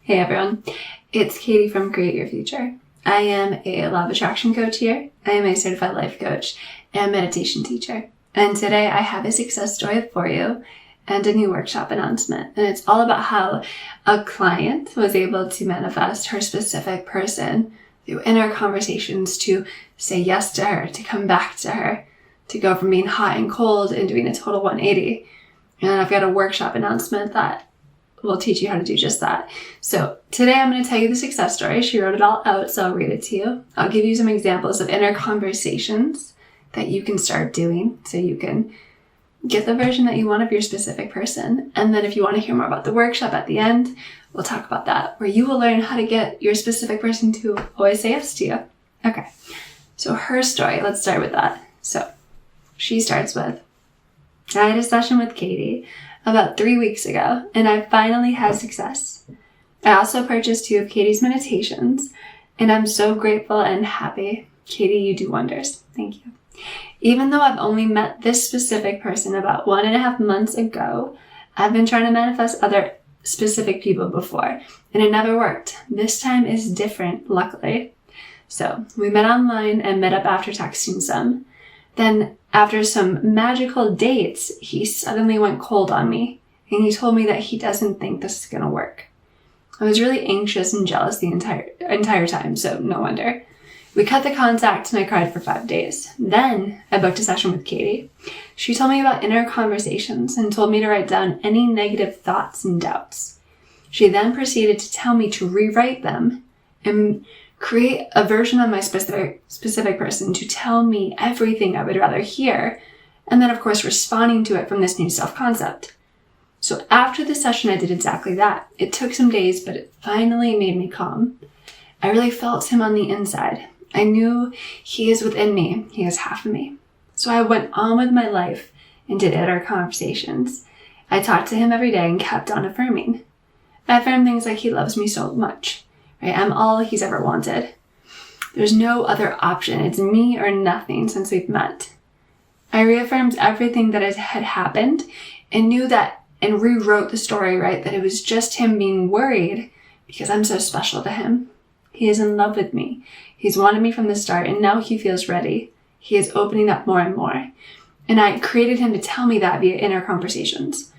Hey everyone, it's Katie from Create Your Future. I am a law of attraction coach here. I am a certified life coach and meditation teacher. And today I have a success story for you and a new workshop announcement. And it's all about how a client was able to manifest her specific person through inner conversations to say yes to her, to come back to her, to go from being hot and cold and doing a total 180. And I've got a workshop announcement that will teach you how to do just that. So today I'm going to tell you the success story. She wrote it all out, so I'll read it to you. I'll give you some examples of inner conversations that you can start doing so you can get the version that you want of your specific person. And then if you want to hear more about the workshop at the end, we'll talk about that, where you will learn how to get your specific person to always say yes to you. Okay, so her story, let's start with that. So she starts with, I had a session with Katie about 3 weeks ago, and I finally had success. I also purchased 2 of Katie's meditations, and I'm so grateful and happy. Katie, you do wonders. Thank you. Even though I've only met this specific person about 1.5 months ago, I've been trying to manifest other specific people before, and it never worked. This time is different, luckily. So we met online and met up after texting some. Then after some magical dates, he suddenly went cold on me, and he told me that he doesn't think this is going to work. I was really anxious and jealous the entire time, so no wonder. We cut the contact and I cried for 5 days. Then I booked a session with Katie. She told me about inner conversations and told me to write down any negative thoughts and doubts. She then proceeded to tell me to rewrite them and create a version of my specific person to tell me everything I would rather hear, and then of course responding to it from this new self-concept. So after the session, I did exactly that. It took some days, but it finally made me calm. I really felt him on the inside. I knew he is within me. He is half of me. So I went on with my life and did inner conversations. I talked to him every day and kept on affirming. I affirmed things like he loves me so much. Right? I'm all he's ever wanted. There's no other option. It's me or nothing since we've met. I reaffirmed everything that had happened and knew that and rewrote the story, right? That it was just him being worried because I'm so special to him. He is in love with me. He's wanted me from the start, and now he feels ready. He is opening up more and more. And I created him to tell me that via inner conversations.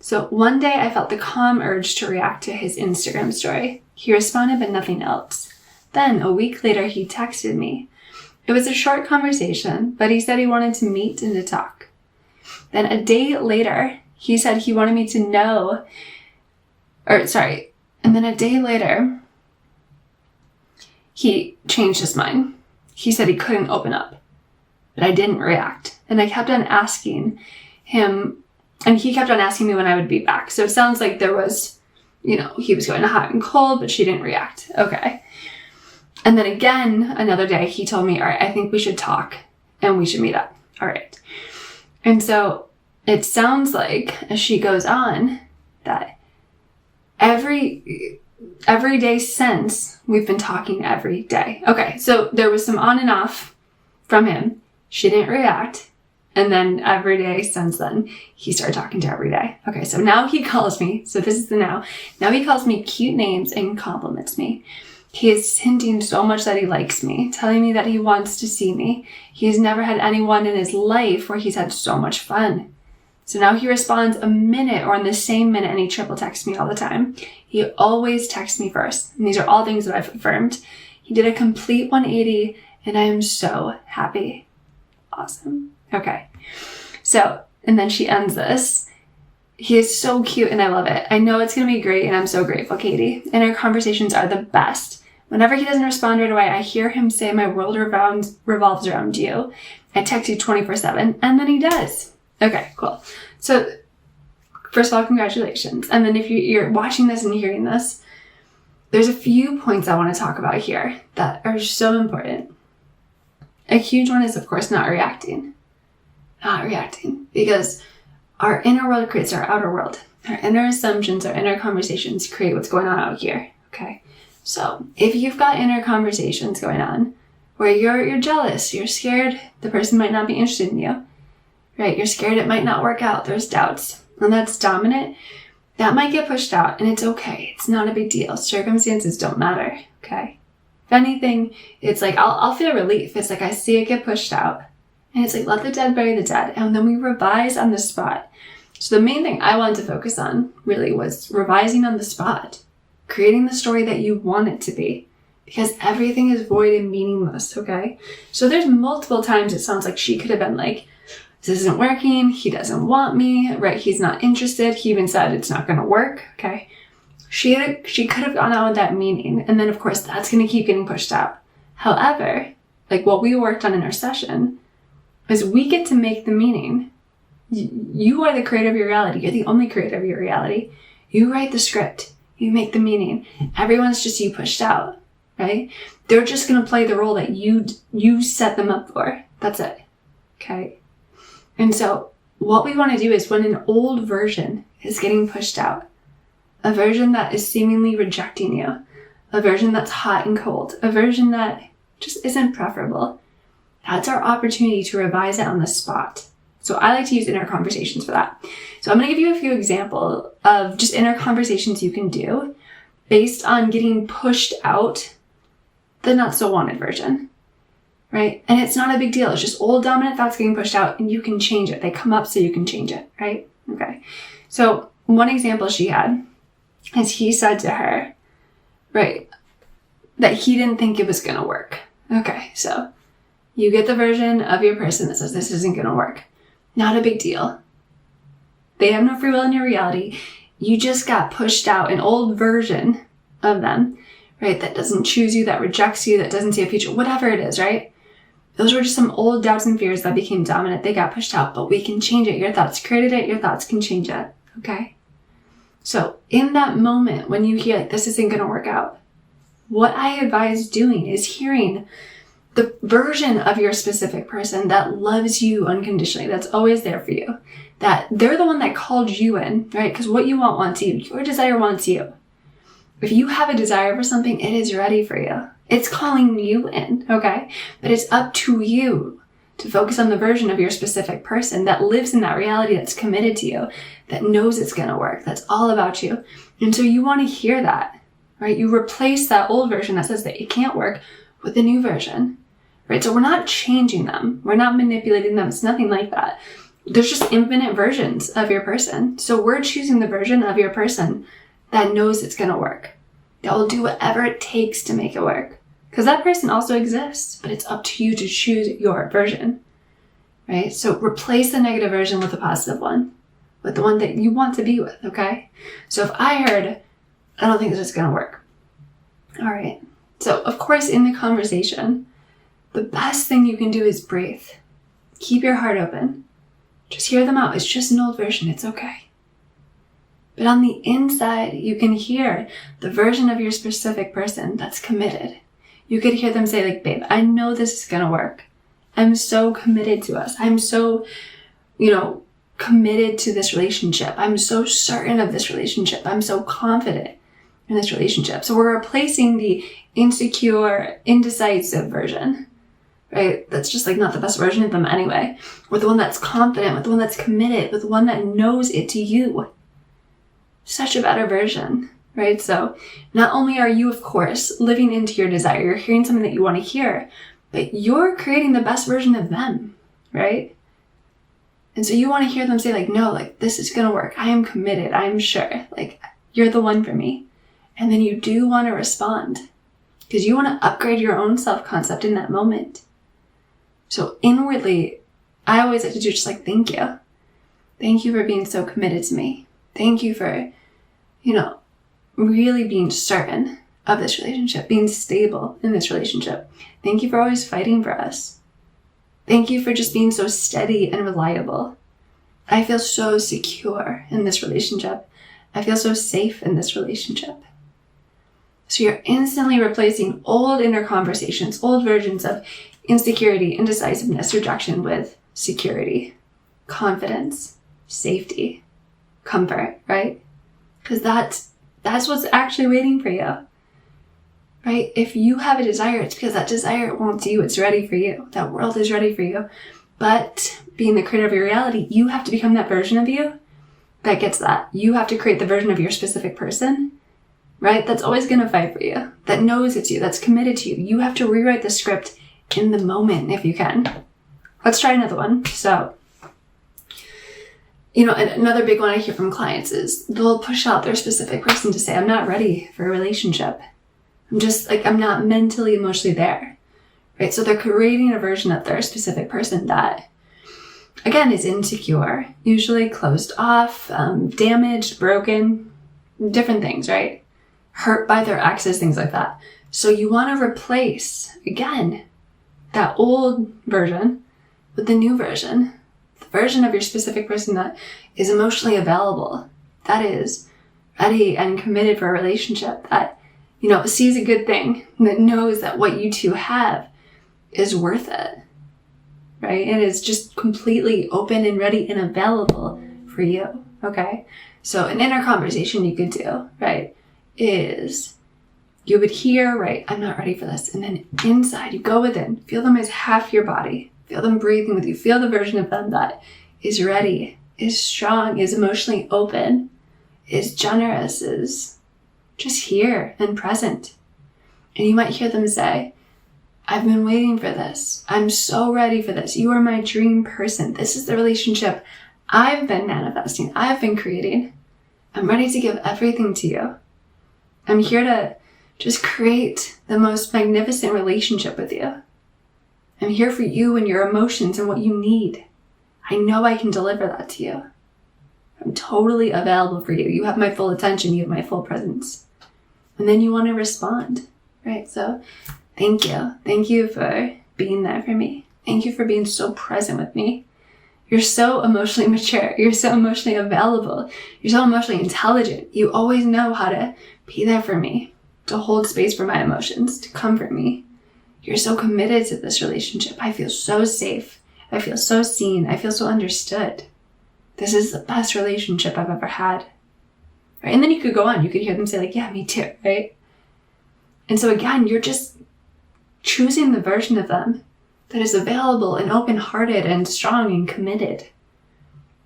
So one day I felt the calm urge to react to his Instagram story. He responded, but nothing else. Then a week later, he texted me. It was a short conversation, but he said he wanted to meet and to talk. Then a day later, he said he wanted me to know, and then a day later, he changed his mind. He said he couldn't open up, but I didn't react. And I kept on asking him, and he kept on asking me when I would be back. So it sounds like there was, he was going hot and cold, but she didn't react. Okay. And then again, another day, he told me, all right, I think we should talk and we should meet up. All right. And so it sounds like, as she goes on, that every day since, we've been talking every day. Okay. So there was some on and off from him. She didn't react. And then every day since then, he started talking to her every day. Okay, so now he calls me. So this is the now. Now he calls me cute names and compliments me. He is hinting so much that he likes me, telling me that he wants to see me. He has never had anyone in his life where he's had so much fun. So now he responds a minute or in the same minute, and he triple texts me all the time. He always texts me first. And these are all things that I've affirmed. He did a complete 180, and I am so happy. Awesome. Okay. So, and then she ends this. He is so cute and I love it. I know it's going to be great and I'm so grateful, Katie. And our conversations are the best. Whenever he doesn't respond right away, I hear him say, my world revolves around you. I text you 24/7, and then he does. Okay, cool. So first of all, congratulations. And then if you're watching this and hearing this, there's a few points I want to talk about here that are so important. A huge one is, of course, not reacting. Because our inner world creates our outer world. Our inner assumptions, our inner conversations create what's going on out here. Okay. So if you've got inner conversations going on where you're jealous, you're scared the person might not be interested in you, right? You're scared it might not work out. There's doubts, and that's dominant. that might get pushed out, and it's okay. It's not a big deal. Circumstances don't matter, okay? If anything, it's like, I'll feel relief. It's like, I see it get pushed out, and it's like, let the dead bury the dead, and then we revise on the spot. So the main thing I wanted to focus on really was revising on the spot, creating the story that you want it to be, because everything is void and meaningless, okay? So there's multiple times it sounds like she could have been like, this isn't working, he doesn't want me, right? He's not interested. He even said it's not going to work, okay? She could have gone out with that meaning, and then of course that's going to keep getting pushed out. However, like what we worked on in our session is we get to make the meaning. You are the creator of your reality. You're the only creator of your reality. You write the script. You make the meaning. Everyone's just you pushed out, right? They're just going to play the role that you set them up for. That's it, okay? And so what we want to do is when an old version is getting pushed out, a version that is seemingly rejecting you, a version that's hot and cold, a version that just isn't preferable, that's our opportunity to revise it on the spot. So I like to use inner conversations for that. So I'm going to give you a few examples of just inner conversations you can do based on getting pushed out the not so wanted version. Right? And it's not a big deal. It's just old dominant thoughts getting pushed out, and you can change it. They come up so you can change it, right? Okay. So one example she had is he said to her, right, that he didn't think it was going to work. Okay. So you get the version of your person that says this isn't going to work. Not a big deal. They have no free will in your reality. You just got pushed out, an old version of them, right? That doesn't choose you, that rejects you, that doesn't see a future, whatever it is, right? Those were just some old doubts and fears that became dominant. They got pushed out, but we can change it. Your thoughts created it. Your thoughts can change it. Okay? So in that moment, when you hear like, this isn't going to work out, what I advise doing is hearing the version of your specific person that loves you unconditionally, that's always there for you, that they're the one that called you in, right? Because what you want wants you. Your desire wants you. If you have a desire for something, it is ready for you. It's calling you in, okay? But it's up to you to focus on the version of your specific person that lives in that reality, that's committed to you, that knows it's going to work, that's all about you. And so you want to hear that, right? You replace that old version that says that it can't work with the new version, right? So we're not changing them. We're not manipulating them. It's nothing like that. There's just infinite versions of your person. So we're choosing the version of your person that knows it's going to work, that will do whatever it takes to make it work. Because that person also exists, but it's up to you to choose your version, right? So replace the negative version with the positive one, with the one that you want to be with, okay? So if I heard, I don't think this is going to work. All right. So of course, in the conversation, the best thing you can do is breathe. Keep your heart open. Just hear them out. It's just an old version. It's okay. But on the inside, you can hear the version of your specific person that's committed. You could hear them say like, babe, I know this is going to work. I'm so committed to us. I'm so, committed to this relationship. I'm so certain of this relationship. I'm so confident in this relationship. So we're replacing the insecure, indecisive version, right? That's just like not the best version of them anyway. With the one that's confident, with the one that's committed, with the one that knows it's you. Such a better version, right? So not only are you, of course, living into your desire, you're hearing something that you want to hear, but you're creating the best version of them, right? And so you want to hear them say like, no, like this is going to work. I am committed. I am sure. Like you're the one for me. And then you do want to respond because you want to upgrade your own self-concept in that moment. So inwardly, I always like to do just like, thank you. Thank you for being so committed to me. Thank you for, really being certain of this relationship, being stable in this relationship. Thank you for always fighting for us. Thank you for just being so steady and reliable. I feel so secure in this relationship. I feel so safe in this relationship. So you're instantly replacing old inner conversations, old versions of insecurity, indecisiveness, rejection with security, confidence, safety, comfort, right? Because that's what's actually waiting for you, right? If you have a desire, it's because that desire wants you. It's ready for you. That world is ready for you. But being the creator of your reality, you have to become that version of you that gets that. You have to create the version of your specific person, right? That's always going to fight for you, that knows it's you, that's committed to you. You have to rewrite the script in the moment if you can. Let's try another one. So, another big one I hear from clients is they'll push out their specific person to say, I'm not ready for a relationship. I'm not mentally, emotionally there, right? So they're creating a version of their specific person that, again, is insecure, usually closed off, damaged, broken, different things, right? Hurt by their exes, things like that. So you want to replace, again, that old version with the new version. The version of your specific person that is emotionally available, that is ready and committed for a relationship, that, sees a good thing, that knows that what you two have is worth it, right? It is just completely open and ready and available for you, okay? So an inner conversation you could do, right, is you would hear, right, I'm not ready for this. And then inside, you go within, feel them as half your body, feel them breathing with you, feel the version of them that is ready, is strong, is emotionally open, is generous, is just here and present. And you might hear them say, I've been waiting for this. I'm so ready for this. You are my dream person. This is the relationship I've been manifesting. I've been creating. I'm ready to give everything to you. I'm here to just create the most magnificent relationship with you. I'm here for you and your emotions and what you need. I know I can deliver that to you. I'm totally available for you. You have my full attention. You have my full presence. And then you want to respond, right? So thank you. Thank you for being there for me. Thank you for being so present with me. You're so emotionally mature. You're so emotionally available. You're so emotionally intelligent. You always know how to be there for me, to hold space for my emotions, to comfort me. You're so committed to this relationship. I feel so safe. I feel so seen. I feel so understood. This is the best relationship I've ever had. Right? And then you could go on. You could hear them say yeah, me too, right? And so again, you're just choosing the version of them that is available and open-hearted and strong and committed.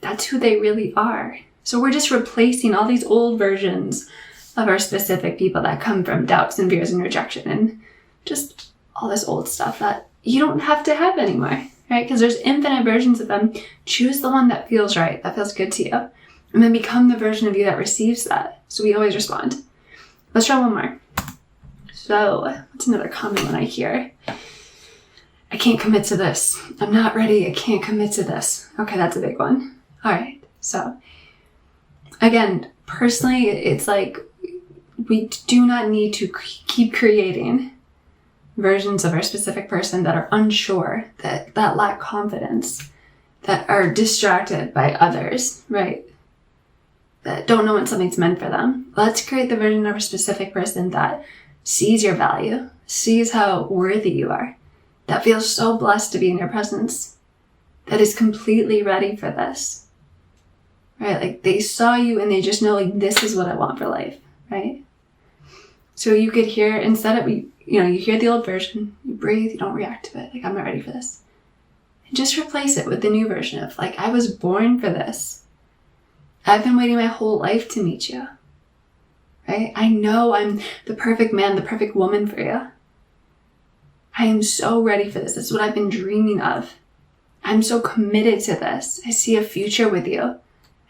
That's who they really are. So we're just replacing all these old versions of our specific people that come from doubts and fears and rejection and just all this old stuff that you don't have to have anymore, right? Because there's infinite versions of them. Choose the one that feels right, that feels good to you. And then become the version of you that receives that. So we always respond. Let's try one more. So what's another common one I hear? I can't commit to this. I'm not ready. I can't commit to this. Okay, that's a big one. All right. So again, personally, it's we do not need to keep creating versions of our specific person that are unsure, that lack confidence, that are distracted by others, right? That don't know when something's meant for them. Let's create the version of a specific person that sees your value, sees how worthy you are, that feels so blessed to be in your presence, that is completely ready for this, right? They saw you and they just know this is what I want for life, right? So you could hear, instead of, you hear the old version, you breathe, you don't react to it, I'm not ready for this. And just replace it with the new version of I was born for this. I've been waiting my whole life to meet you, right? I know I'm the perfect man, the perfect woman for you. I am so ready for this. This is what I've been dreaming of. I'm so committed to this. I see a future with you.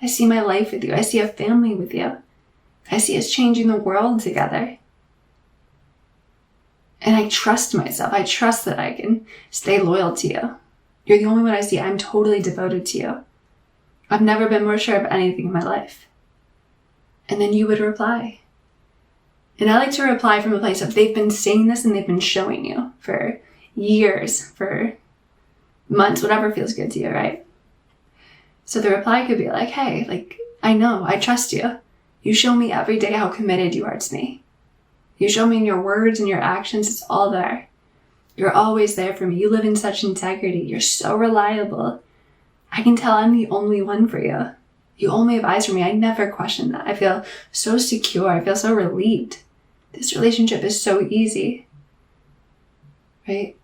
I see my life with you. I see a family with you. I see us changing the world together. And I trust myself. I trust that I can stay loyal to you. You're the only one I see. I'm totally devoted to you. I've never been more sure of anything in my life. And then you would reply. And I like to reply from a place of they've been saying this and they've been showing you for years, for months, whatever feels good to you, right? So the reply could be hey, I know, I trust you. You show me every day how committed you are to me. You show me in your words and your actions, it's all there. You're always there for me. You live in such integrity. You're so reliable. I can tell I'm the only one for you. You only have eyes for me. I never question that. I feel so secure. I feel so relieved. This relationship is so easy, right?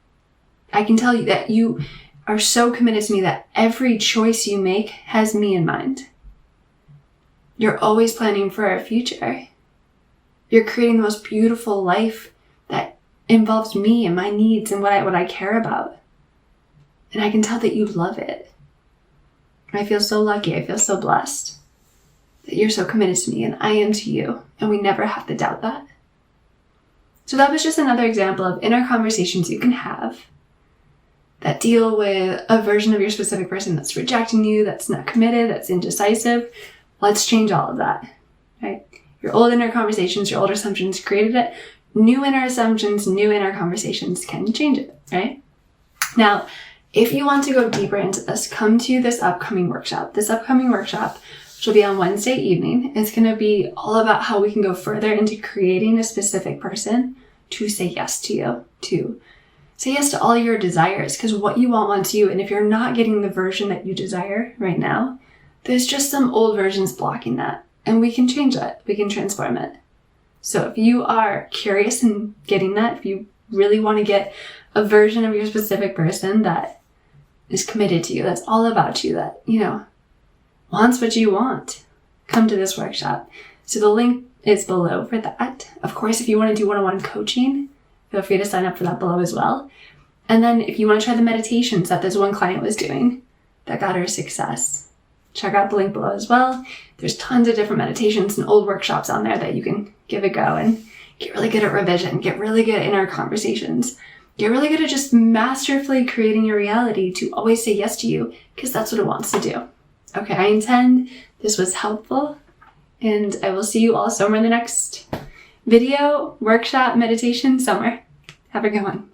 I can tell you that you are so committed to me that every choice you make has me in mind. You're always planning for our future. You're creating the most beautiful life that involves me and my needs and what I care about. And I can tell that you love it. I feel so lucky. I feel so blessed that you're so committed to me and I am to you. And we never have to doubt that. So that was just another example of inner conversations you can have that deal with a version of your specific person that's rejecting you, that's not committed, that's indecisive. Let's change all of that, right? Your old inner conversations, your old assumptions created it. New inner assumptions, new inner conversations can change it, right? Now, if you want to go deeper into this, come to this upcoming workshop. This upcoming workshop, which will be on Wednesday evening, is going to be all about how we can go further into creating a specific person to say yes to you, to say yes to all your desires, because what you want wants you. And if you're not getting the version that you desire right now, there's just some old versions blocking that. And we can change that. We can transform it. So if you are curious in getting that, if you really want to get a version of your specific person that is committed to you, that's all about you, that, wants what you want, come to this workshop. So the link is below for that. Of course, if you want to do one-on-one coaching, feel free to sign up for that below as well. And then if you want to try the meditations that this one client was doing that got her success, check out the link below as well. There's tons of different meditations and old workshops on there that you can give a go and get really good at revision, get really good at inner conversations, get really good at just masterfully creating your reality to always say yes to you, because that's what it wants to do. Okay, I intend this was helpful, and I will see you all somewhere in the next video, workshop, meditation, somewhere. Have a good one.